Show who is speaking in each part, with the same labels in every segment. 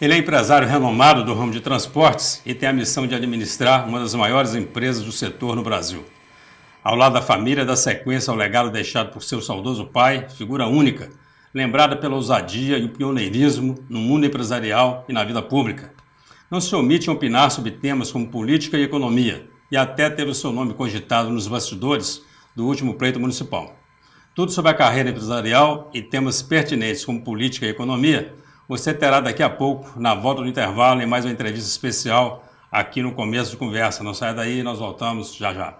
Speaker 1: Ele é empresário renomado do ramo de transportes e tem a missão de administrar uma das maiores empresas do setor no Brasil. Ao lado da família, dá sequência ao legado deixado por seu saudoso pai, figura única, lembrada pela ousadia e o pioneirismo no mundo empresarial e na vida pública. Não se omite em opinar sobre temas como política e economia, e até teve o seu nome cogitado nos bastidores do último pleito municipal. Tudo sobre a carreira empresarial e temas pertinentes como política e economia, você terá daqui a pouco, na volta do intervalo, em mais uma entrevista especial aqui no Começo de Conversa. Não saia daí, nós voltamos já já.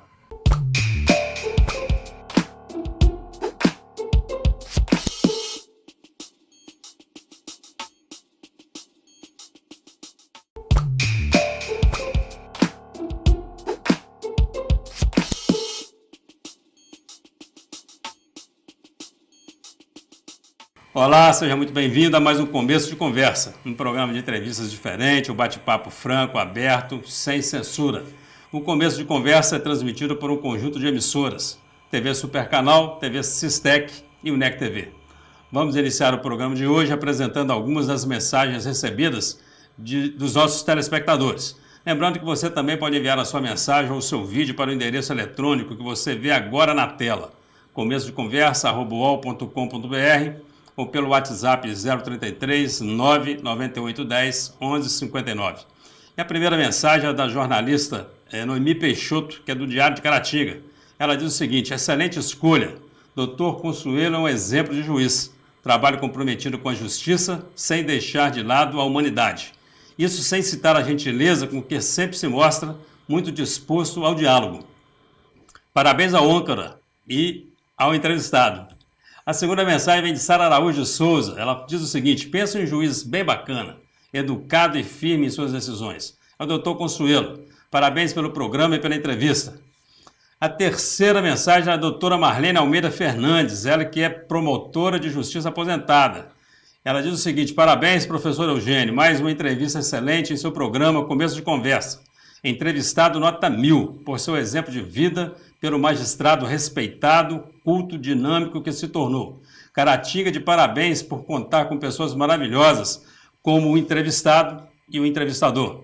Speaker 1: Olá, seja muito bem-vindo a mais um Começo de Conversa, um programa de entrevistas diferente, um bate-papo franco, aberto, sem censura. O Começo de Conversa é transmitido por um conjunto de emissoras, TV Supercanal, TV Sistec e UNEC TV. Vamos iniciar o programa de hoje apresentando algumas das mensagens recebidas dos nossos telespectadores. Lembrando que você também pode enviar a sua mensagem ou o seu vídeo para o endereço eletrônico que você vê agora na tela, começodeconversa@uol.com.br ou pelo WhatsApp 033 99810 1159. E a primeira mensagem é da jornalista Noemi Peixoto, que é do Diário de Caratinga. Ela diz o seguinte: excelente escolha. Dr. Consuelo é um exemplo de juiz. Trabalho comprometido com a justiça, sem deixar de lado a humanidade. Isso sem citar a gentileza com que sempre se mostra muito disposto ao diálogo. Parabéns ao âncora e ao entrevistado. A segunda mensagem vem de Sara Araújo de Souza. Ela diz o seguinte: penso em um juiz bem bacana, educado e firme em suas decisões. É o doutor Consuelo. Parabéns pelo programa e pela entrevista. A terceira mensagem é da doutora Marlene Almeida Fernandes, ela que é promotora de justiça aposentada. Ela diz o seguinte: parabéns, professor Eugênio, mais uma entrevista excelente em seu programa Começo de Conversa. Entrevistado nota 1000, por seu exemplo de vida, pelo magistrado respeitado, culto, dinâmico que se tornou. Caratinga de parabéns por contar com pessoas maravilhosas, como o entrevistado e o entrevistador.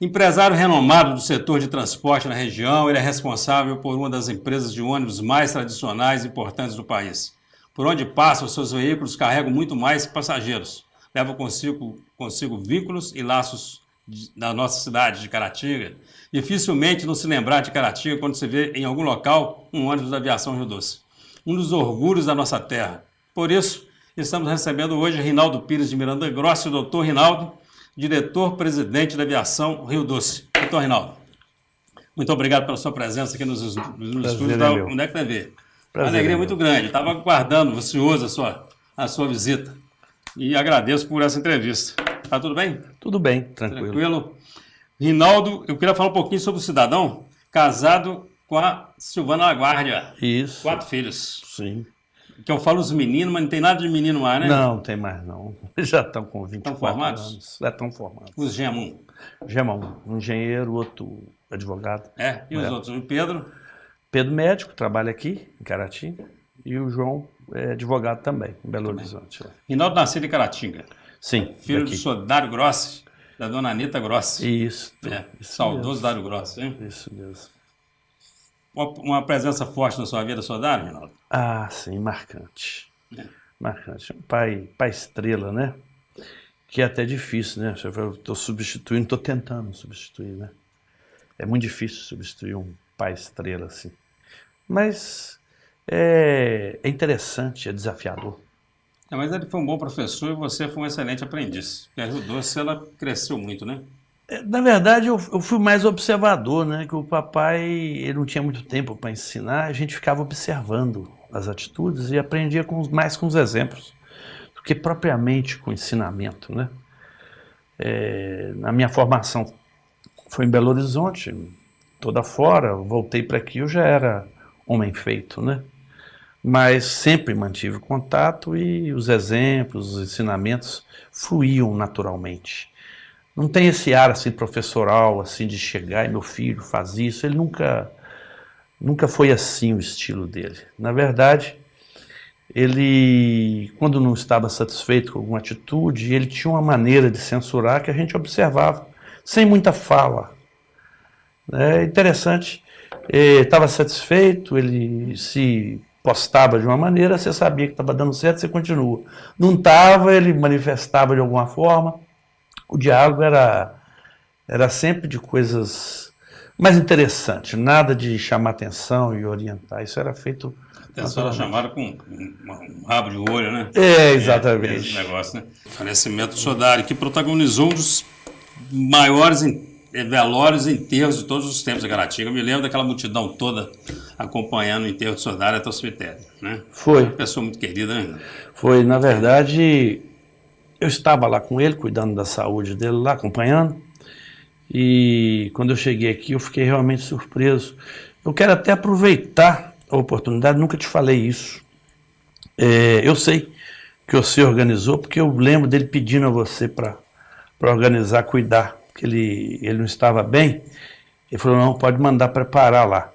Speaker 1: Empresário renomado do setor de transporte na região, ele é responsável por uma das empresas de ônibus mais tradicionais e importantes do país. Por onde passa, os seus veículos carregam muito mais que passageiros. Levam consigo vínculos e laços da nossa cidade de Caratinga. Dificilmente não se lembrar de Caratinga quando se vê em algum local um ônibus da aviação Rio Doce. Um dos orgulhos da nossa terra. Por isso, estamos recebendo hoje Rinaldo Pires de Miranda Grossi, o doutor Rinaldo, diretor-presidente da aviação Rio Doce. Doutor Rinaldo, muito obrigado pela sua presença aqui nos estúdios da UNEC TV. Uma alegria muito grande. Estava aguardando, ansioso a sua visita. E agradeço por essa entrevista. Tá tudo bem?
Speaker 2: Tudo bem, tranquilo.
Speaker 1: Rinaldo, eu queria falar um pouquinho sobre o cidadão, casado com a Silvana Laguardia.
Speaker 2: Isso.
Speaker 1: 4 filhos.
Speaker 2: Sim.
Speaker 1: Que eu falo os meninos, mas não tem nada de menino mais, né?
Speaker 2: Não, tem mais não. Já estão com 24
Speaker 1: formados?
Speaker 2: anos. Já estão formados.
Speaker 1: Os gêmeos.
Speaker 2: Um engenheiro, outro advogado.
Speaker 1: E os outros? O Pedro?
Speaker 2: Pedro médico, trabalha aqui em Caratinga. E o João é advogado também, em Belo Horizonte.
Speaker 1: Rinaldo nascido em Caratinga.
Speaker 2: Sim.
Speaker 1: Filho do senhor Dário Grossi, da dona Anita Grossi.
Speaker 2: Isso.
Speaker 1: Saudoso Dário Grossi, hein?
Speaker 2: Isso mesmo.
Speaker 1: Uma presença forte na sua vida, senhor Dário, Rinaldo?
Speaker 2: Ah, sim, marcante. Marcante. Um pai estrela, né? Que é até difícil, né? Eu estou tentando substituir, né? É muito difícil substituir um pai estrela assim. Mas é interessante, é desafiador.
Speaker 1: Mas ele foi um bom professor e você foi um excelente aprendiz. Porque a Rio Doce, ela cresceu muito, né?
Speaker 2: Na verdade, eu fui mais observador, né? Que o papai, ele não tinha muito tempo para ensinar, a gente ficava observando as atitudes e aprendia mais com os exemplos do que propriamente com o ensinamento, né? Na minha formação foi em Belo Horizonte, toda fora, voltei para aqui, eu já era homem feito, né? Mas sempre mantive contato e os exemplos, os ensinamentos fluíam naturalmente. Não tem esse ar assim professoral, assim de chegar e meu filho faz isso. Ele nunca foi assim o estilo dele. Na verdade, ele, quando não estava satisfeito com alguma atitude, ele tinha uma maneira de censurar que a gente observava, sem muita fala. É interessante, estava satisfeito, ele se postava de uma maneira, você sabia que estava dando certo, você continua. Não estava, ele manifestava de alguma forma. O diálogo era sempre de coisas mais interessantes, nada de chamar atenção e orientar, isso era feito...
Speaker 1: Atenção era chamada com um rabo de olho, né?
Speaker 2: Exatamente.
Speaker 1: Esse negócio, né? O falecimento do Sodário, que protagonizou um dos maiores velórios e enterros de todos os tempos da Caratinga. Eu me lembro daquela multidão toda acompanhando o enterro do Sodário até o cemitério, né?
Speaker 2: Foi.
Speaker 1: Uma pessoa muito querida, né?
Speaker 2: Foi, na verdade, eu estava lá com ele, cuidando da saúde dele lá, acompanhando, e quando eu cheguei aqui eu fiquei realmente surpreso. Eu quero até aproveitar a oportunidade, nunca te falei isso. Eu sei que você organizou, porque eu lembro dele pedindo a você para organizar, cuidar, porque ele não estava bem. Ele falou, não, pode mandar preparar lá.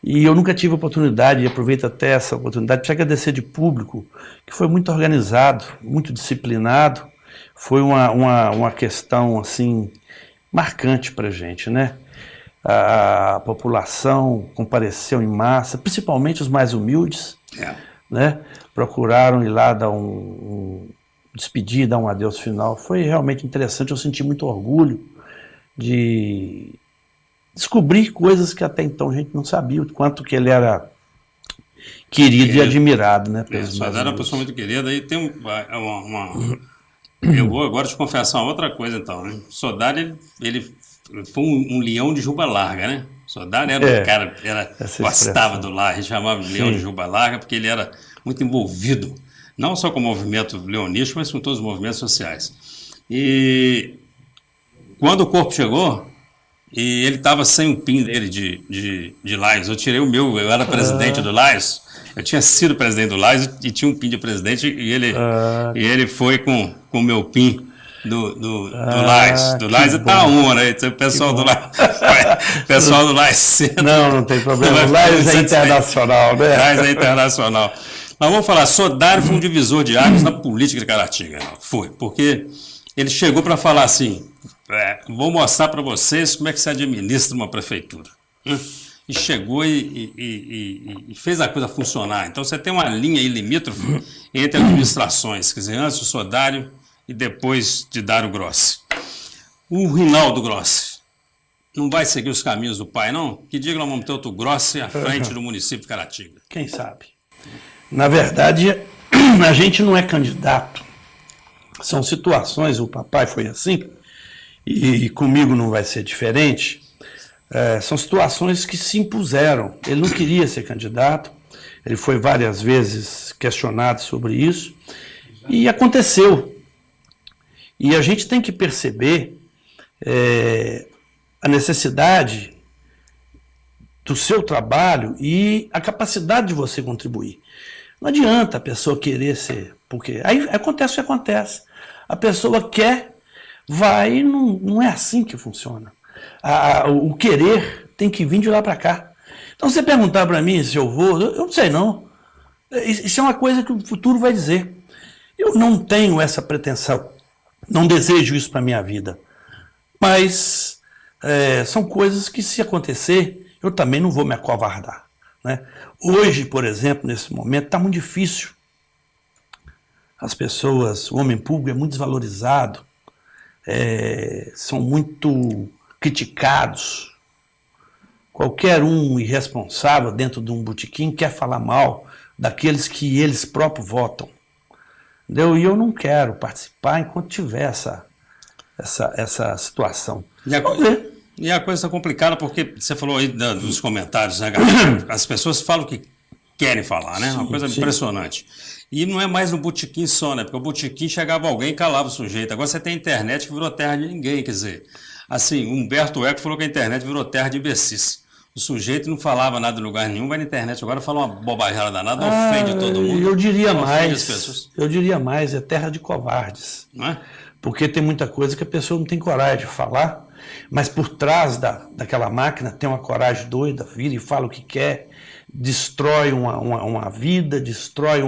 Speaker 2: E eu nunca tive oportunidade, e aproveito até essa oportunidade, para te agradecer de público, que foi muito organizado, muito disciplinado. Foi uma questão, assim, marcante para a gente, né? A população compareceu em massa, principalmente os mais humildes, né? Procuraram ir lá dar despedir, dar um adeus final. Foi realmente interessante, eu senti muito orgulho de descobrir coisas que até então a gente não sabia, o quanto que ele era querido e admirado, né?
Speaker 1: Mas era uma pessoa muito querida, e tem Eu vou agora te confessar uma outra coisa, então, né? Sodário, ele foi um leão de juba larga, né? Sodário era um cara, gostava do lar, a gente chamava de leão de juba larga, porque ele era muito envolvido, não só com o movimento leonístico, mas com todos os movimentos sociais. E quando o corpo chegou, e ele estava sem o PIN dele de Lais, eu tirei o meu, eu era presidente do Lais, eu tinha sido presidente do Lais e tinha um PIN de presidente, e ele foi com o meu PIN do Lais. Do Lais e Itaúna, né? O pessoal do Lais. Pessoal do Lais Centro.
Speaker 2: Não tem problema. O Lais é internacional, né?
Speaker 1: Lais é internacional. Mas vamos falar, Sodário foi um divisor de águas na política de Caratinga. Foi, porque ele chegou para falar assim, vou mostrar para vocês como é que se administra uma prefeitura. E chegou e fez a coisa funcionar. Então você tem uma linha aí limítrofe entre administrações, quer dizer, antes o Sodário e depois de Dário Grossi. O Rinaldo Grossi não vai seguir os caminhos do pai, não? Que diga nós vamos ter outro Grossi à frente do município de Caratinga.
Speaker 2: Quem sabe? Na verdade, a gente não é candidato. São situações, o papai foi assim, e comigo não vai ser diferente. São situações que se impuseram. Ele não queria ser candidato, ele foi várias vezes questionado sobre isso, e aconteceu. E a gente tem que perceber a necessidade do seu trabalho e a capacidade de você contribuir. Não adianta a pessoa querer ser, porque aí acontece o que acontece. A pessoa quer, vai, não é assim que funciona. O querer tem que vir de lá para cá. Então, você perguntar para mim se eu vou, eu não sei não. Isso é uma coisa que o futuro vai dizer. Eu não tenho essa pretensão, não desejo isso para a minha vida. Mas são coisas que, se acontecer, eu também não vou me acovardar, né? Hoje, por exemplo, nesse momento, está muito difícil. As pessoas, o homem público é muito desvalorizado, são muito criticados. Qualquer um irresponsável dentro de um botequim quer falar mal daqueles que eles próprios votam. Entendeu? E eu não quero participar enquanto tiver essa situação.
Speaker 1: E a coisa está complicada porque você falou aí dos comentários, né, as pessoas falam o que querem falar, né? Uma coisa impressionante. E não é mais no botequim só, né? Porque o botequim chegava alguém e calava o sujeito. Agora você tem a internet que virou terra de ninguém, quer dizer. Assim, Humberto Eco falou que a internet virou terra de imbecis. O sujeito não falava nada em lugar nenhum, vai na internet agora fala uma bobajada danada, ofende todo mundo.
Speaker 2: Eu diria mais, é terra de covardes.
Speaker 1: Não é?
Speaker 2: Porque tem muita coisa que a pessoa não tem coragem de falar, mas por trás daquela máquina tem uma coragem doida, vira e fala o que quer, destrói uma vida, destrói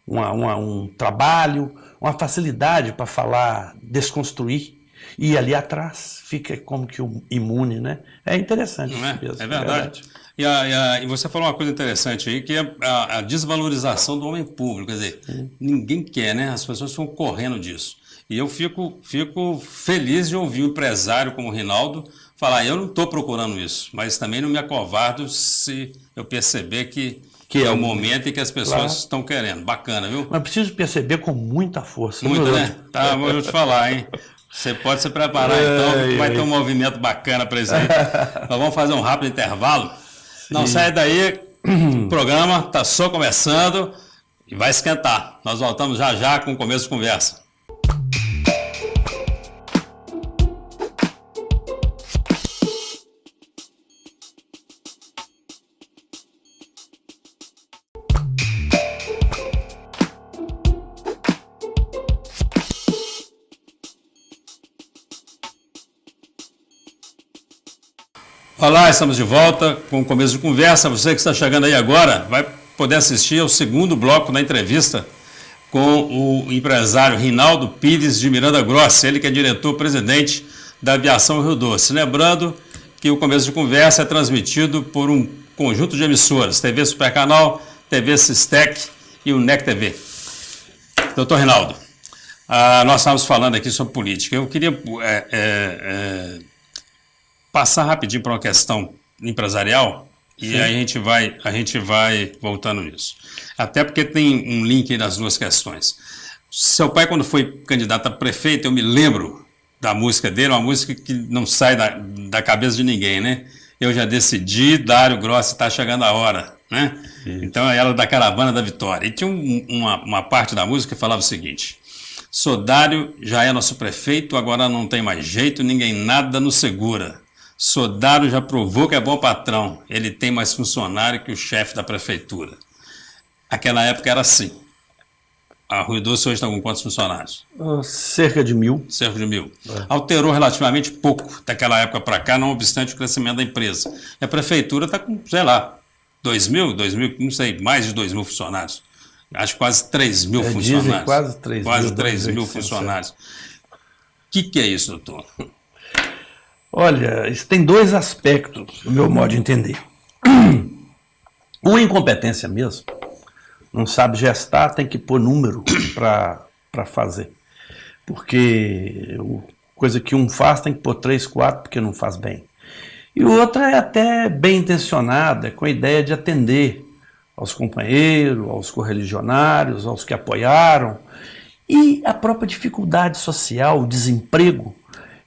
Speaker 2: um trabalho, uma facilidade para falar, desconstruir, e ali atrás fica como que imune, né? É interessante
Speaker 1: Não é?
Speaker 2: isso mesmo.
Speaker 1: É verdade. E você falou uma coisa interessante aí, que é a desvalorização do homem público. Quer dizer, ninguém quer, né? As pessoas estão correndo disso. E eu fico feliz de ouvir um empresário como o Rinaldo falar, eu não estou procurando isso, mas também não me acovardo se eu perceber que é o momento em que as pessoas estão querendo. Bacana, viu?
Speaker 2: Mas preciso perceber com muita força.
Speaker 1: Muito, né? Tá, vou te falar, hein? Você pode se preparar, então, que vai ter um movimento bacana para isso aí. Nós vamos fazer um rápido intervalo. Sim. Não sai daí, o programa está só começando e vai esquentar. Nós voltamos já já com o começo de conversa. Olá, estamos de volta com o começo de conversa. Você que está chegando aí agora vai poder assistir ao segundo bloco da entrevista com o empresário Rinaldo Pires de Miranda Grossa, ele que é diretor-presidente da Aviação Rio Doce. Lembrando que o começo de conversa é transmitido por um conjunto de emissoras, TV Supercanal, TV Sistec e o NEC TV. Doutor Rinaldo, nós estávamos falando aqui sobre política. Eu queria passar rapidinho para uma questão empresarial. E aí a gente vai voltando nisso. Até porque tem um link aí nas duas questões. Seu pai, quando foi candidato a prefeito, eu me lembro da música dele, uma música que não sai da cabeça de ninguém, né? Eu já decidi, Dário Grossi, está chegando a hora, né? Então era da Caravana da Vitória. E tinha uma parte da música que falava o seguinte: sou Dário, já é nosso prefeito, agora não tem mais jeito, ninguém nada nos segura. Sodário já provou que é bom patrão, ele tem mais funcionário que o chefe da prefeitura. Aquela época era assim. A Rio Doce hoje está com quantos funcionários?
Speaker 2: Cerca de 1.000.
Speaker 1: Cerca de 1.000. Alterou relativamente pouco daquela época para cá, não obstante o crescimento da empresa. E a prefeitura está com, sei lá, 2.000, não sei, mais de 2.000 funcionários. Acho quase 3.000 funcionários.
Speaker 2: Quase 3.000.
Speaker 1: Quase 3.000 funcionários. O que é isso, doutor?
Speaker 2: Olha, isso tem dois aspectos, do meu modo de entender. Uma incompetência mesmo. Não sabe gestar, tem que pôr número para fazer. Porque coisa que um faz tem que pôr 3, 4, porque não faz bem. E outra é até bem intencionada, com a ideia de atender aos companheiros, aos correligionários, aos que apoiaram. E a própria dificuldade social, o desemprego.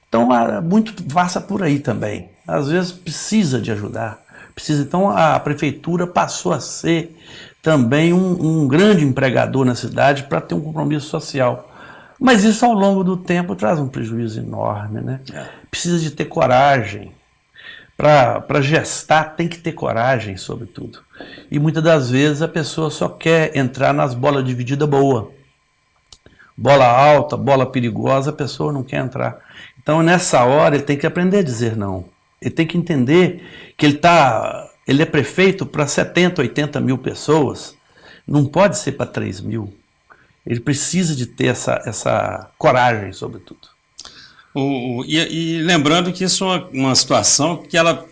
Speaker 2: Então, muito passa por aí também. Às vezes precisa de ajudar. Então, a prefeitura passou a ser também um grande empregador na cidade para ter um compromisso social. Mas isso, ao longo do tempo, traz um prejuízo enorme, né? Precisa de ter coragem. Para gestar, tem que ter coragem, sobretudo. E muitas das vezes a pessoa só quer entrar nas bolas divididas boa. Bola alta, bola perigosa, a pessoa não quer entrar. Então, nessa hora, ele tem que aprender a dizer não. Ele tem que entender que ele é prefeito para 70, 80 mil pessoas. Não pode ser para 3.000. Ele precisa de ter essa coragem, sobretudo.
Speaker 1: E lembrando que isso é uma situação que ela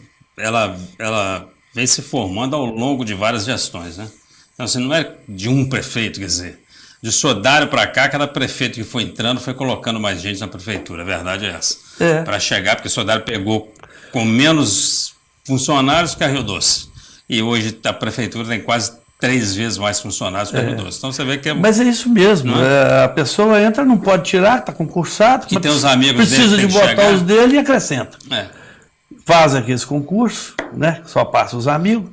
Speaker 1: vem se formando ao longo de várias gestões, né? Então, assim, não é de um prefeito, quer dizer... De Sodário para cá, cada prefeito que foi entrando foi colocando mais gente na prefeitura. A verdade é essa. Para chegar, porque Sodário pegou com menos funcionários que a Rio Doce. E hoje a prefeitura tem quase 3 vezes mais funcionários que a Rio Doce. Então você vê que é...
Speaker 2: Mas é isso mesmo. A pessoa entra, não pode tirar, está concursado.
Speaker 1: Que tem os amigos
Speaker 2: precisa
Speaker 1: dele,
Speaker 2: de botar os dele e acrescenta. Faz aqui esse concurso, né? Só passa os amigos.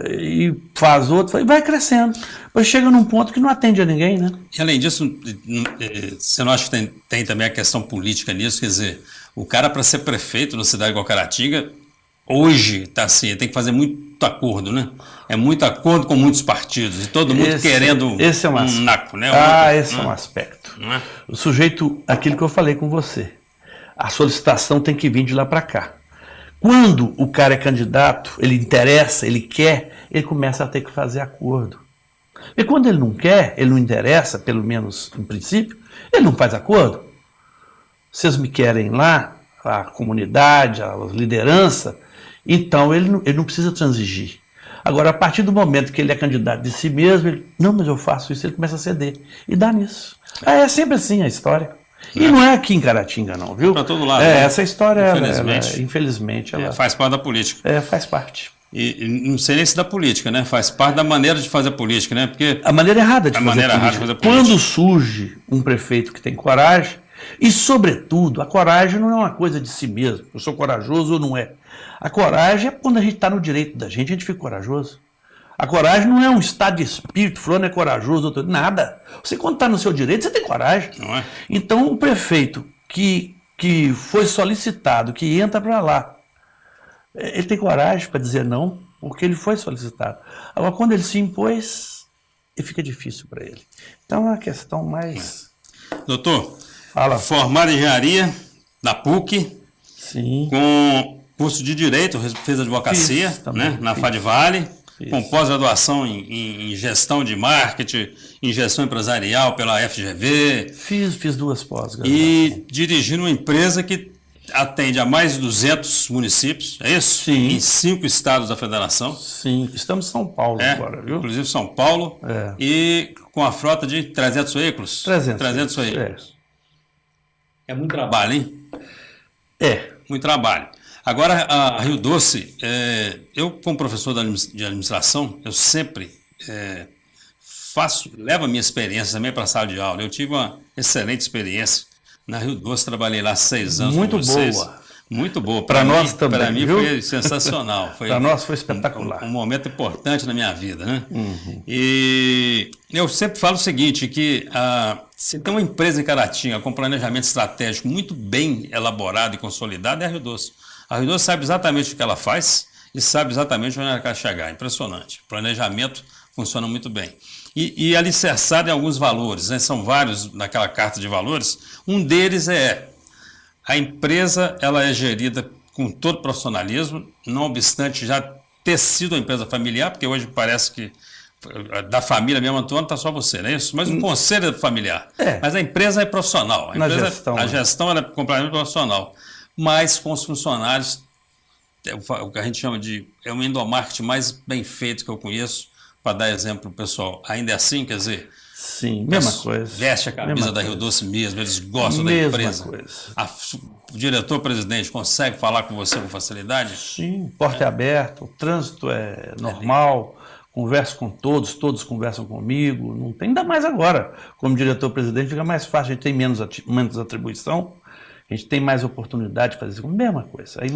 Speaker 2: E faz outro, e vai crescendo. Mas chega num ponto que não atende a ninguém, né?
Speaker 1: E além disso, você não acha que tem também a questão política nisso? Quer dizer, o cara para ser prefeito na cidade igual Caratinga, hoje está assim, tem que fazer muito acordo, né? É muito acordo com muitos partidos, e todo mundo querendo um naco, né?
Speaker 2: Esse é um aspecto. O sujeito, aquilo que eu falei com você, a solicitação tem que vir de lá para cá. Quando o cara é candidato, ele interessa, ele quer, ele começa a ter que fazer acordo. E quando ele não quer, ele não interessa, pelo menos em princípio, ele não faz acordo. Vocês me querem lá, a comunidade, a liderança, então ele não precisa transigir. Agora, a partir do momento que ele é candidato de si mesmo, ele, não, mas eu faço isso, ele começa a ceder. E dá nisso. É sempre assim a história. E não é aqui em Caratinga, não, viu?
Speaker 1: Para todo lado. Né?
Speaker 2: Essa história,
Speaker 1: infelizmente,
Speaker 2: ela
Speaker 1: faz parte da política.
Speaker 2: Faz parte.
Speaker 1: E não sei nem se da política, né? Faz parte da maneira de fazer política, né? Porque
Speaker 2: a maneira errada de fazer política. Quando surge um prefeito que tem coragem, e, sobretudo, a coragem não é uma coisa de si mesmo. Eu sou corajoso ou não é. A coragem é quando a gente está no direito da gente, a gente fica corajoso. A coragem não é um estado de espírito, fulano é corajoso, outro nada. Você, quando está no seu direito, você tem coragem.
Speaker 1: Não é?
Speaker 2: Então, o prefeito que foi solicitado, que entra para lá, ele tem coragem para dizer não, porque ele foi solicitado. Agora, quando ele se impôs, fica difícil para ele. Então, é uma questão mais...
Speaker 1: Doutor,
Speaker 2: fala.
Speaker 1: Formado em engenharia da PUC,
Speaker 2: sim,
Speaker 1: com curso de Direito, fez advocacia, né, na FAD-Vale, com pós-graduação em gestão de marketing, em gestão empresarial pela FGV.
Speaker 2: Fiz 2 pós-graduações.
Speaker 1: E dirigindo uma empresa que atende a mais de 200 municípios, é isso?
Speaker 2: Sim.
Speaker 1: Em 5 estados da federação.
Speaker 2: Sim, estamos em São Paulo agora, viu?
Speaker 1: Inclusive São Paulo. E com a frota de 300 veículos. 300 veículos. É muito trabalho, hein? Muito trabalho. Agora, a Rio Doce, eu como professor de administração, eu sempre levo a minha experiência também para a sala de aula. Eu tive uma excelente experiência na Rio Doce, trabalhei lá 6 anos
Speaker 2: muito
Speaker 1: com vocês.
Speaker 2: Boa.
Speaker 1: Muito boa.
Speaker 2: Para nós também,
Speaker 1: para mim
Speaker 2: viu?
Speaker 1: foi sensacional.
Speaker 2: Para nós foi espetacular.
Speaker 1: Um momento importante na minha vida, né? Uhum. E eu sempre falo o seguinte, que se tem uma empresa em Caratinga com planejamento estratégico muito bem elaborado e consolidado, é a Rio Doce. A Rio Doce sabe exatamente o que ela faz e sabe exatamente onde ela quer chegar. Impressionante. O planejamento funciona muito bem. E alicerçado em alguns valores, né? São vários naquela carta de valores. Um deles a empresa ela é gerida com todo profissionalismo, não obstante já ter sido uma empresa familiar, porque hoje parece que da família mesmo, Antônio, está só você, não é isso? Mas o conselho é familiar. Mas a empresa é profissional. A gestão ela é completamente profissional. Mas com os funcionários, o que a gente chama de... É um endomarketing mais bem feito que eu conheço, para dar exemplo para o pessoal. Ainda é assim, quer dizer...
Speaker 2: Sim, mesma coisa.
Speaker 1: Veste a camisa da Rio Doce mesmo, eles gostam da empresa. O diretor-presidente consegue falar com você com facilidade?
Speaker 2: Sim, porta é aberta, o trânsito é normal, converso com todos, todos conversam comigo, não tem, ainda mais agora. Como diretor-presidente fica mais fácil, a gente tem menos atribuição, a gente tem mais oportunidade de fazer isso, mesma coisa. Aí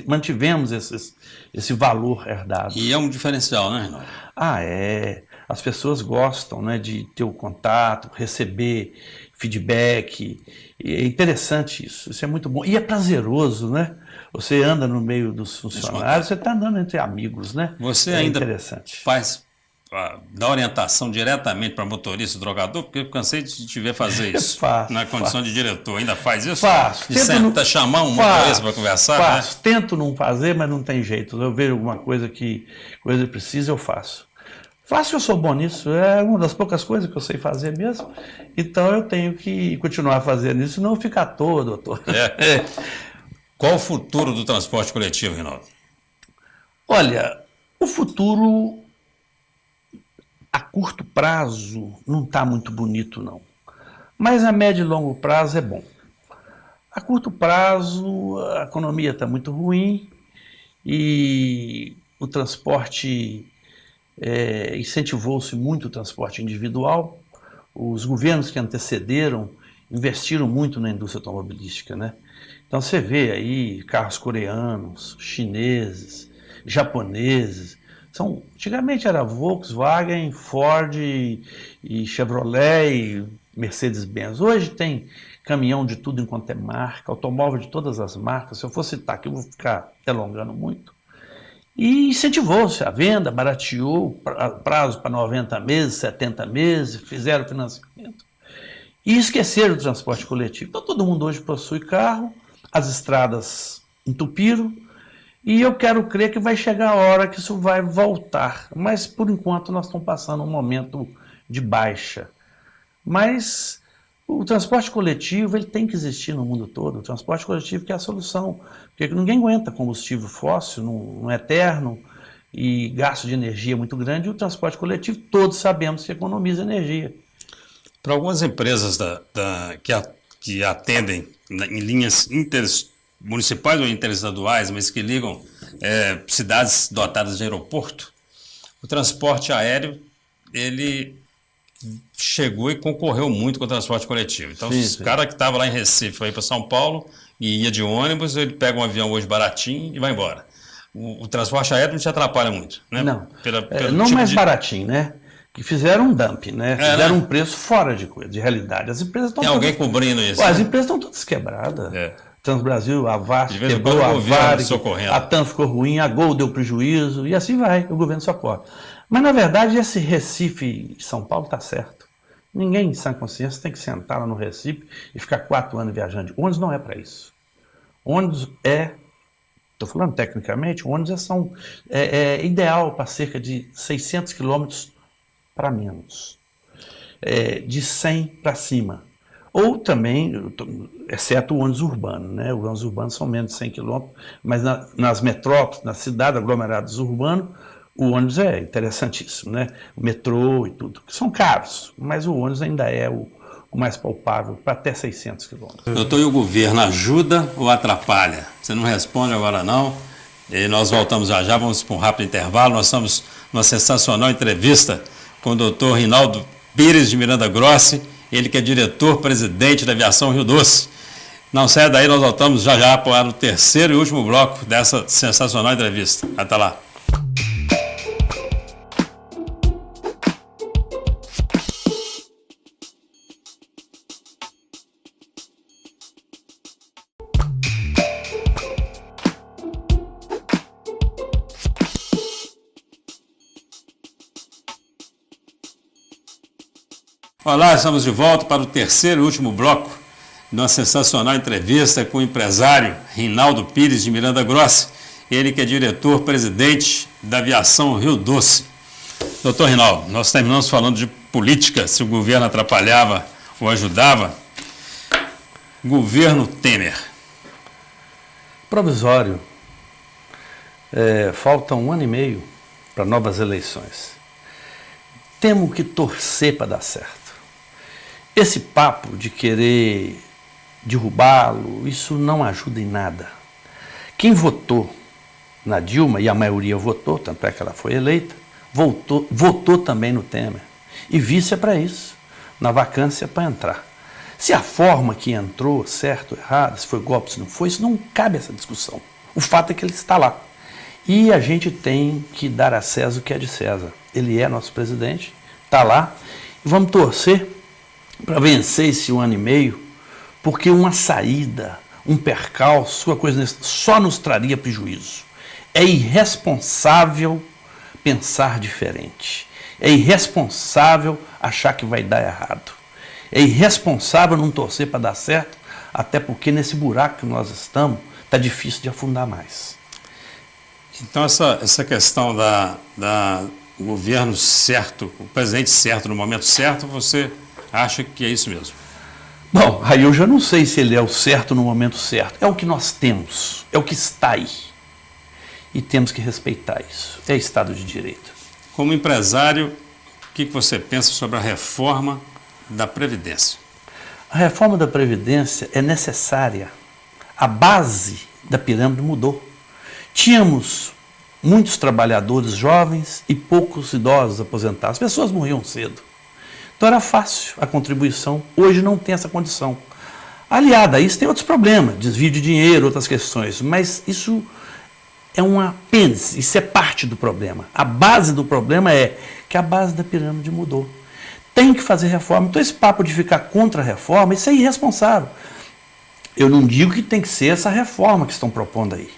Speaker 2: mantivemos esse valor herdado.
Speaker 1: E é um diferencial, né, Reinaldo?
Speaker 2: As pessoas gostam, né, de ter o contato, receber feedback. É interessante isso. Isso é muito bom. E é prazeroso, né? Você anda no meio dos funcionários, você está andando entre amigos, né?
Speaker 1: Você ainda interessante. Dá orientação diretamente para motorista, drogador, porque eu cansei de te ver fazer isso. Na condição de diretor. Ainda faz isso?
Speaker 2: Faço.
Speaker 1: Chamar um motorista para conversar?
Speaker 2: Faço. Né? Tento não fazer, mas não tem jeito. Eu vejo alguma coisa que precisa, eu faço. Faço que eu sou bom nisso, é uma das poucas coisas que eu sei fazer mesmo, então eu tenho que continuar fazendo isso, senão eu fico à toa, doutor.
Speaker 1: Qual o futuro do transporte coletivo, Reinaldo?
Speaker 2: Olha, o futuro a curto prazo não está muito bonito, não, mas a médio e longo prazo é bom. A curto prazo a economia está muito ruim e o transporte... incentivou-se muito o transporte individual, os governos que antecederam investiram muito na indústria automobilística, né? Então você vê aí carros coreanos, chineses, japoneses, antigamente era Volkswagen, Ford e Chevrolet e Mercedes-Benz, hoje tem caminhão de tudo enquanto é marca, automóvel de todas as marcas, se eu for citar aqui eu vou ficar alongando muito. E incentivou-se a venda, barateou o prazo para 90 meses, 70 meses, fizeram financiamento. E esqueceram o transporte coletivo. Então todo mundo hoje possui carro, as estradas entupiram E eu quero crer que vai chegar a hora que isso vai voltar. Mas, por enquanto, nós estamos passando um momento de baixa. Mas o transporte coletivo ele tem que existir no mundo todo. O transporte coletivo que é a solução. Porque ninguém aguenta combustível fóssil, não é eterno, e gasto de energia muito grande. E o transporte coletivo, todos sabemos que economiza energia.
Speaker 1: Para algumas empresas que atendem em linhas municipais ou interestaduais, mas que ligam cidades dotadas de aeroporto, o transporte aéreo ele chegou e concorreu muito com o transporte coletivo. Então, o cara que estava lá em Recife foi para São Paulo e ia de ônibus, ele pega um avião hoje baratinho e vai embora. O transporte aéreo não te atrapalha muito, né?
Speaker 2: Não,
Speaker 1: não
Speaker 2: tipo mais baratinho, né? Que fizeram um dumping, né? Fizeram um preço fora de realidade. As empresas estão
Speaker 1: Tem alguém cobrindo isso.
Speaker 2: As empresas estão todas quebradas. Transbrasil, a VASP quebrou, a Varig, a TAM ficou ruim, a Gol deu prejuízo, e assim vai, o governo socorre. Mas, na verdade, esse Recife e São Paulo está certo. Ninguém em sã consciência tem que sentar lá no Recife e ficar 4 anos viajando. O ônibus não é para isso. O ônibus estou falando tecnicamente, o ônibus é ideal para cerca de 600 quilômetros para menos, de 100 para cima. Ou também, exceto o ônibus urbano, né? Os ônibus urbanos são menos de 100 quilômetros, mas nas metrópoles, na cidade, aglomerados urbanos, o ônibus é interessantíssimo, né? O metrô e tudo, que são caros, mas o ônibus ainda é o mais palpável, para até 600 quilômetros.
Speaker 1: Doutor, e o governo ajuda ou atrapalha? Você não responde agora não, e nós voltamos já, vamos para um rápido intervalo. Nós estamos numa sensacional entrevista com o doutor Rinaldo Pires de Miranda Grossi, ele que é diretor-presidente da Aviação Rio Doce. Não saia daí, nós voltamos já para o terceiro e último bloco dessa sensacional entrevista. Até lá. Olá, estamos de volta para o terceiro e último bloco de uma sensacional entrevista com o empresário Rinaldo Pires de Miranda Grossi, ele que é diretor-presidente da Aviação Rio Doce. Doutor Rinaldo, nós terminamos falando de política, se o governo atrapalhava ou ajudava. Governo Temer.
Speaker 2: Provisório. Falta 1 ano e meio para novas eleições. Temos que torcer para dar certo. Esse papo de querer derrubá-lo, isso não ajuda em nada. Quem votou na Dilma, e a maioria votou, tanto é que ela foi eleita, votou também no Temer. E vice é para isso, na vacância para entrar. Se a forma que entrou, certo ou errado, se foi golpe, se não foi, isso não cabe essa discussão. O fato é que ele está lá. E a gente tem que dar a César o que é de César. Ele é nosso presidente, está lá, e vamos torcer para vencer esse 1 ano e meio, porque uma saída, um percalço, uma coisa só nos traria prejuízo. É irresponsável pensar diferente. É irresponsável achar que vai dar errado. É irresponsável não torcer para dar certo, até porque nesse buraco que nós estamos, está difícil de afundar mais.
Speaker 1: Então essa questão do governo certo, o presidente certo no momento certo, você acha que é isso mesmo?
Speaker 2: Bom, aí eu já não sei se ele é o certo no momento certo. É o que nós temos, é o que está aí. E temos que respeitar isso. É Estado de Direito.
Speaker 1: Como empresário, o que você pensa sobre a reforma da Previdência?
Speaker 2: A reforma da Previdência é necessária. A base da pirâmide mudou. Tínhamos muitos trabalhadores jovens e poucos idosos aposentados. As pessoas morriam cedo. Então era fácil a contribuição. Hoje não tem essa condição. Aliada a isso tem outros problemas, desvio de dinheiro, outras questões, mas isso é um apêndice, isso é parte do problema. A base do problema é que a base da pirâmide mudou. Tem que fazer reforma. Então esse papo de ficar contra a reforma, isso é irresponsável. Eu não digo que tem que ser essa reforma que estão propondo aí.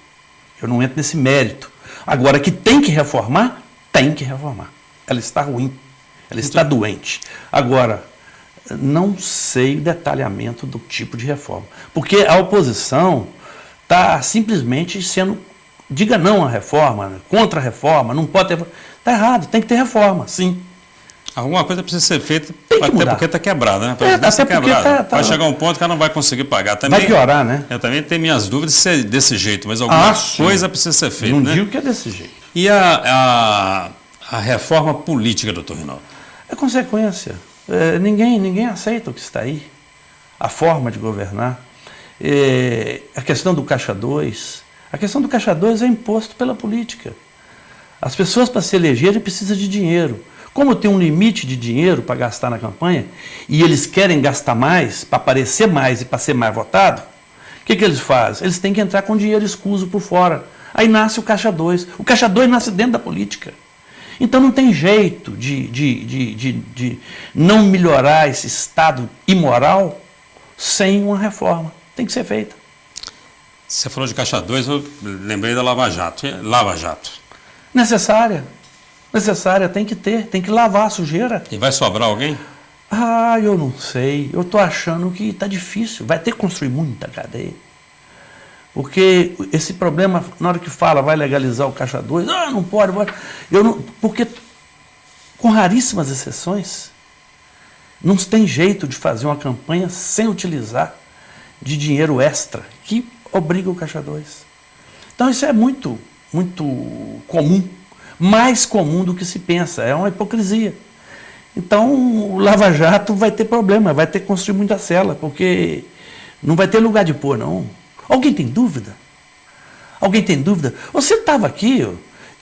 Speaker 2: Eu não entro nesse mérito. Agora, que tem que reformar, tem que reformar. Ela está ruim, ela está doente. Agora, não sei o detalhamento do tipo de reforma. Porque a oposição está simplesmente sendo diga não à reforma, né? Contra a reforma, não pode ter... Está errado, tem que ter reforma, sim.
Speaker 1: Alguma coisa precisa ser feita,
Speaker 2: Até
Speaker 1: porque está quebrada, né?
Speaker 2: Até porque
Speaker 1: vai chegar um ponto que ela não vai conseguir pagar. Também,
Speaker 2: vai piorar, né?
Speaker 1: Eu também tenho minhas dúvidas se é desse jeito, mas alguma coisa precisa ser feita.
Speaker 2: Não
Speaker 1: né?
Speaker 2: digo que é desse jeito.
Speaker 1: E a reforma política, doutor Rinaldo?
Speaker 2: É consequência. Ninguém aceita o que está aí. A forma de governar. A questão do Caixa 2. A questão do Caixa 2 é imposto pela política. As pessoas, para se elegerem, precisam de dinheiro. Como tem um limite de dinheiro para gastar na campanha, e eles querem gastar mais, para aparecer mais e para ser mais votado, o que eles fazem? Eles têm que entrar com dinheiro escuso por fora. Aí nasce o Caixa 2. O Caixa 2 nasce dentro da política. Então não tem jeito de não melhorar esse estado imoral sem uma reforma. Tem que ser feita.
Speaker 1: Você falou de Caixa 2, eu lembrei da Lava Jato. Lava Jato.
Speaker 2: Necessária, tem que ter, tem que lavar a sujeira.
Speaker 1: E vai sobrar alguém?
Speaker 2: Eu não sei, eu estou achando que está difícil, vai ter que construir muita cadeia. Porque esse problema, na hora que fala, vai legalizar o Caixa 2, não pode, porque com raríssimas exceções, não tem jeito de fazer uma campanha sem utilizar de dinheiro extra, que obriga o Caixa 2. Então isso é muito comum, mais comum do que se pensa, é uma hipocrisia. Então o Lava Jato vai ter problema, vai ter que construir muita cela, porque não vai ter lugar de pôr, não. Alguém tem dúvida? Alguém tem dúvida? Você estava aqui,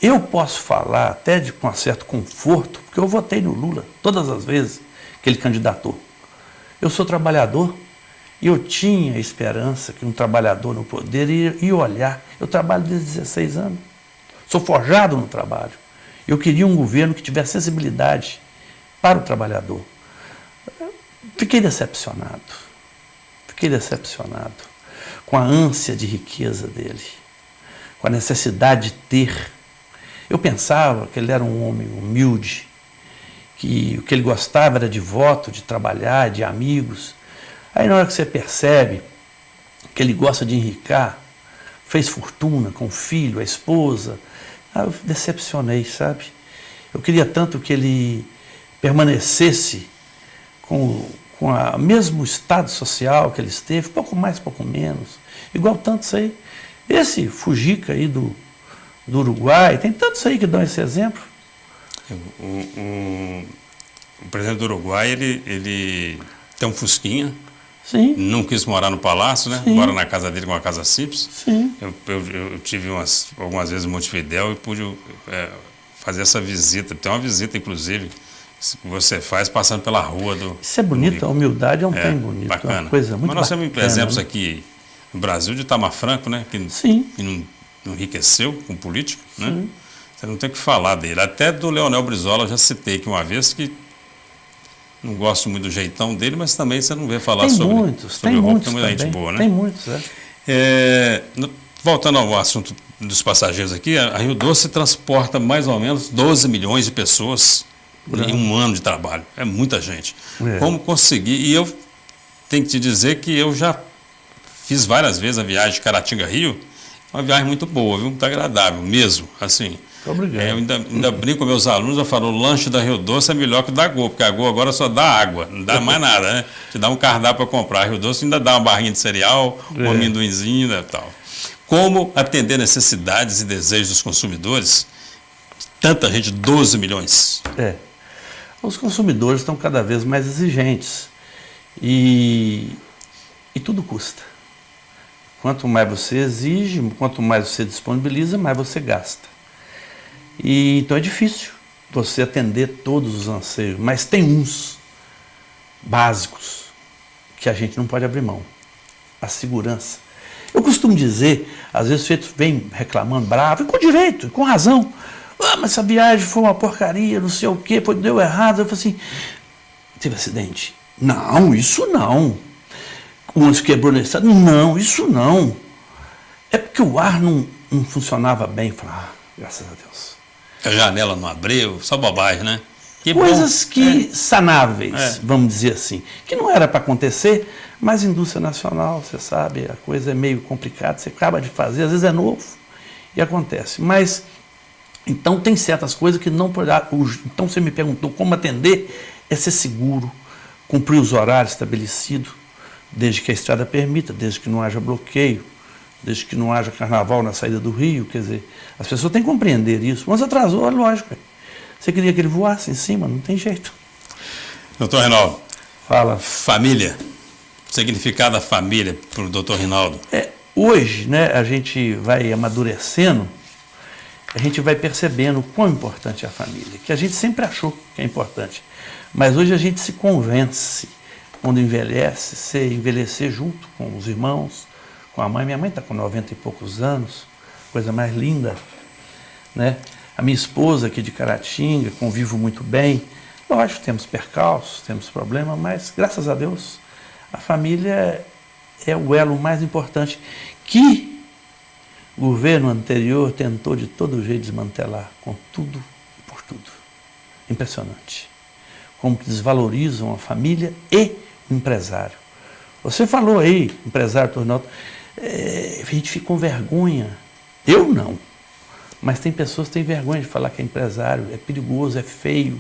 Speaker 2: eu posso falar até com um certo conforto, porque eu votei no Lula todas as vezes que ele candidatou. Eu sou trabalhador e eu tinha esperança que um trabalhador no poder ia olhar. Eu trabalho desde 16 anos. Sou forjado no trabalho. Eu queria um governo que tivesse sensibilidade para o trabalhador. Fiquei decepcionado com a ânsia de riqueza dele, com a necessidade de ter. Eu pensava que ele era um homem humilde, que o que ele gostava era de voto, de trabalhar, de amigos. Aí na hora que você percebe que ele gosta de enricar, fez fortuna com o filho, a esposa, eu decepcionei, sabe? Eu queria tanto que ele permanecesse com o mesmo estado social que ele esteve, pouco mais, pouco menos, igual tantos aí. Esse Fujica aí do Uruguai, tem tantos aí que dão esse exemplo.
Speaker 1: O presidente do Uruguai, ele tem um fusquinha.
Speaker 2: Sim.
Speaker 1: Não quis morar no palácio, né?
Speaker 2: Sim.
Speaker 1: Mora na casa dele, com uma casa simples.
Speaker 2: Sim.
Speaker 1: Eu tive algumas vezes em Montevidéu e pude fazer essa visita. Tem uma visita, inclusive, que você faz passando pela rua do...
Speaker 2: Isso é bonito, a humildade é um trem bonito.
Speaker 1: Bacana.
Speaker 2: É uma coisa muito
Speaker 1: Mas nós temos
Speaker 2: bacana,
Speaker 1: exemplos
Speaker 2: né?
Speaker 1: aqui no Brasil de Itamar Franco, né? Que não enriqueceu com político, né?
Speaker 2: Sim.
Speaker 1: Você não tem o que falar dele. Até do Leonel Brizola eu já citei aqui uma vez que não gosto muito do jeitão dele, mas também você não vê falar sobre
Speaker 2: tem
Speaker 1: o roubo,
Speaker 2: muitos
Speaker 1: tem muita gente
Speaker 2: também.
Speaker 1: boa, né?
Speaker 2: Tem muitos,
Speaker 1: Voltando ao assunto dos passageiros aqui, a Rio Doce transporta mais ou menos 12 milhões de pessoas em um ano de trabalho. É muita gente. Como conseguir? E eu tenho que te dizer que eu já fiz várias vezes a viagem de Caratinga-Rio, uma viagem muito boa, viu? Muito agradável mesmo, assim.
Speaker 2: Obrigado.
Speaker 1: Eu ainda brinco com meus alunos, eu falo, o lanche da Rio Doce é melhor que o da Gol, porque a Gol agora só dá água, não dá mais nada, né? Te dá um cardápio para comprar. A Rio Doce ainda dá uma barrinha de cereal, um amendoinzinho e tal. Como atender necessidades e desejos dos consumidores? Tanta gente, 12 milhões.
Speaker 2: Os consumidores estão cada vez mais exigentes e tudo custa. Quanto mais você exige, quanto mais você disponibiliza, mais você gasta. Então é difícil você atender todos os anseios, mas tem uns básicos que a gente não pode abrir mão. A segurança. Eu costumo dizer, às vezes o sujeito vem reclamando bravo, e com direito, com razão. Mas essa viagem foi uma porcaria, não sei o quê, deu errado. Eu falei assim, teve acidente? Não, isso não. O ônibus quebrou na estrada? Não, isso não. É porque o ar não funcionava bem. Eu falei, graças a Deus.
Speaker 1: A janela não abriu, só bobagem, né? Que
Speaker 2: coisas
Speaker 1: bom.
Speaker 2: Que sanáveis, vamos dizer assim, que não era para acontecer, mas indústria nacional, você sabe, a coisa é meio complicada, você acaba de fazer, às vezes é novo, e acontece. Mas, então tem certas coisas que não... Então você me perguntou como atender, é ser seguro, cumprir os horários estabelecidos, desde que a estrada permita, desde que não haja bloqueio, desde que não haja carnaval na saída do Rio, quer dizer, as pessoas têm que compreender isso. Mas atrasou, é lógico. Você queria que ele voasse em cima, não tem jeito.
Speaker 1: Doutor Rinaldo,
Speaker 2: fala.
Speaker 1: Família, significado da família para o doutor Rinaldo.
Speaker 2: Hoje, né, a gente vai amadurecendo, a gente vai percebendo o quão importante é a família, que a gente sempre achou que é importante. Mas hoje a gente se convence, quando envelhece, você envelhecer junto com os irmãos, com a mãe. Minha mãe está com 90 e poucos anos, coisa mais linda, né? A minha esposa aqui de Caratinga, convivo muito bem. Lógico, temos percalços, temos problemas, mas graças a Deus a família é o elo mais importante que o governo anterior tentou de todo jeito desmantelar, com tudo e por tudo. Impressionante. Como que desvalorizam a família e o empresário. Você falou aí, empresário, Rinaldo, a gente fica com vergonha. Eu não. Mas tem pessoas que têm vergonha de falar que é empresário, é perigoso, é feio.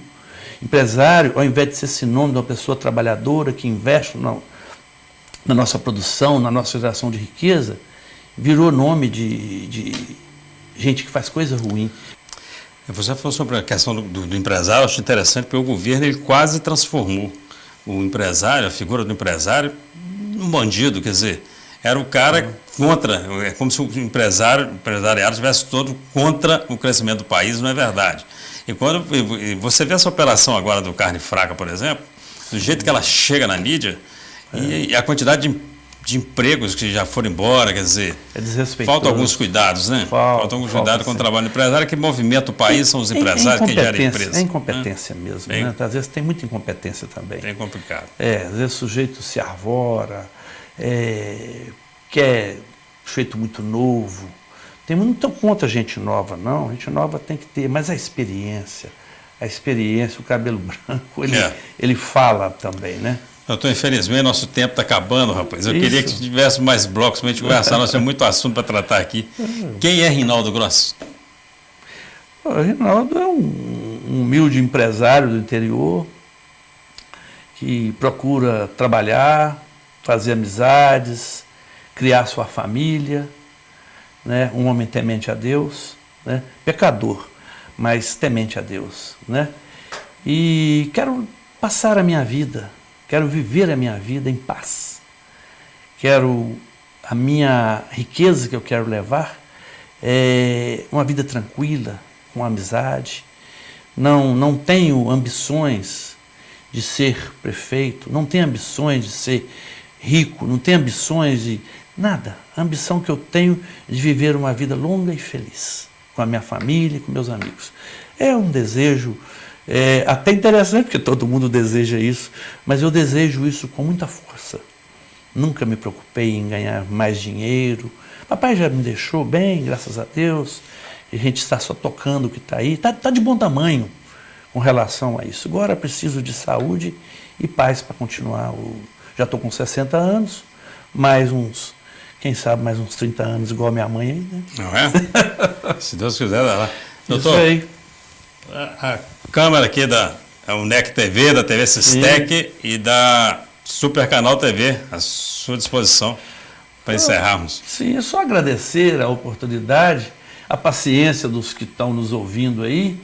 Speaker 2: Empresário, ao invés de ser sinônimo de uma pessoa trabalhadora que investe na nossa produção, na nossa geração de riqueza, virou nome de gente que faz coisa ruim.
Speaker 1: Você falou sobre a questão do empresário, eu acho interessante, porque o governo ele quase transformou o empresário, a figura do empresário, num bandido, quer dizer, era o cara contra, é como se o empresariado estivesse todo contra o crescimento do país, não é verdade. E quando você vê essa operação agora do carne fraca, por exemplo, do jeito que ela chega na mídia, e a quantidade de empregos que já foram embora, quer dizer, faltam alguns cuidados, né? Faltam alguns cuidados com o trabalho do empresário, que movimenta o país, são os empresários que gerem empresas.
Speaker 2: É incompetência mesmo, né? Às vezes tem muita incompetência também.
Speaker 1: Bem complicado.
Speaker 2: Às vezes o sujeito se arvora, quer sujeito muito novo. Tem muito contra gente nova, não. Gente nova tem que ter, mas a experiência, o cabelo branco, ele fala também, né?
Speaker 1: Doutor, infelizmente nosso tempo está acabando, rapaz. Eu queria que tivesse mais blocos para a gente conversar, nós temos muito assunto para tratar aqui. Quem é Rinaldo Grossi?
Speaker 2: O Rinaldo é um humilde empresário do interior que procura trabalhar, fazer amizades, criar sua família, né? Um homem temente a Deus, né? Pecador, mas temente a Deus, né? E quero passar a minha vida, quero viver a minha vida em paz. Quero a minha riqueza que eu quero levar uma vida tranquila, com amizade. Não tenho ambições de ser prefeito, não tenho ambições de ser rico, não tenho ambições de nada. A ambição que eu tenho é de viver uma vida longa e feliz, com a minha família e com meus amigos. É um desejo até interessante, porque todo mundo deseja isso, mas eu desejo isso com muita força. Nunca me preocupei em ganhar mais dinheiro. Papai já me deixou bem, graças a Deus. A gente está só tocando o que está aí. Está de bom tamanho com relação a isso. Agora preciso de saúde e paz para continuar. Já estou com 60 anos, quem sabe mais uns 30 anos igual a minha mãe aí, né?
Speaker 1: Não é? Se Deus quiser, dá lá. Doutor,
Speaker 2: isso aí.
Speaker 1: A câmera aqui da UNEC TV, da TV Sistec e da Super Canal TV, à sua disposição para encerrarmos.
Speaker 2: Sim, é só agradecer a oportunidade, a paciência dos que estão nos ouvindo aí,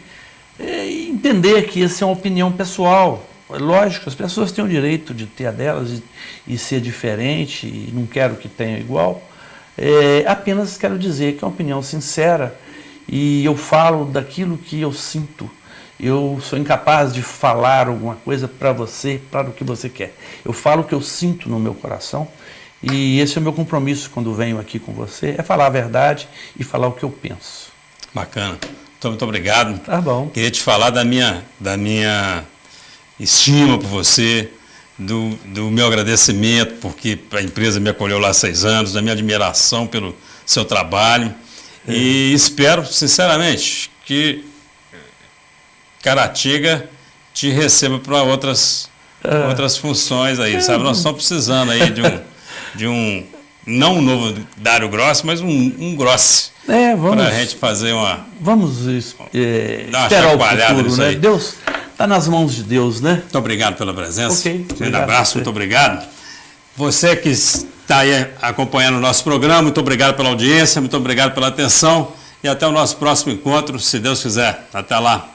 Speaker 2: e entender que essa é uma opinião pessoal. Lógico, as pessoas têm o direito de ter a delas e ser diferente, e não quero que tenham igual. Apenas quero dizer que é uma opinião sincera e eu falo daquilo que eu sinto. Eu sou incapaz de falar alguma coisa para você, para o que você quer. Eu falo o que eu sinto no meu coração e esse é o meu compromisso quando venho aqui com você, é falar a verdade e falar o que eu penso.
Speaker 1: Bacana. Muito obrigado.
Speaker 2: Tá bom.
Speaker 1: Queria te falar da minha estima por você, do meu agradecimento, porque a empresa me acolheu lá há 6 anos, da minha admiração pelo seu trabalho. E espero, sinceramente, que Caratinga te receba para outras funções aí, sabe? Nós estamos precisando aí de um não um novo Dário Grossi, mas um Grossi.
Speaker 2: Vamos.
Speaker 1: Para a gente fazer uma...
Speaker 2: Vamos
Speaker 1: Dá uma
Speaker 2: esperar o
Speaker 1: chacoalhada
Speaker 2: futuro,
Speaker 1: nisso
Speaker 2: né?
Speaker 1: aí.
Speaker 2: Deus está nas mãos de Deus, né?
Speaker 1: Muito obrigado pela presença.
Speaker 2: Ok,
Speaker 1: Um grande
Speaker 2: obrigado a
Speaker 1: abraço,
Speaker 2: você.
Speaker 1: muito obrigado. Você que está aí acompanhando o nosso programa, muito obrigado pela audiência, muito obrigado pela atenção e até o nosso próximo encontro, se Deus quiser. Até lá.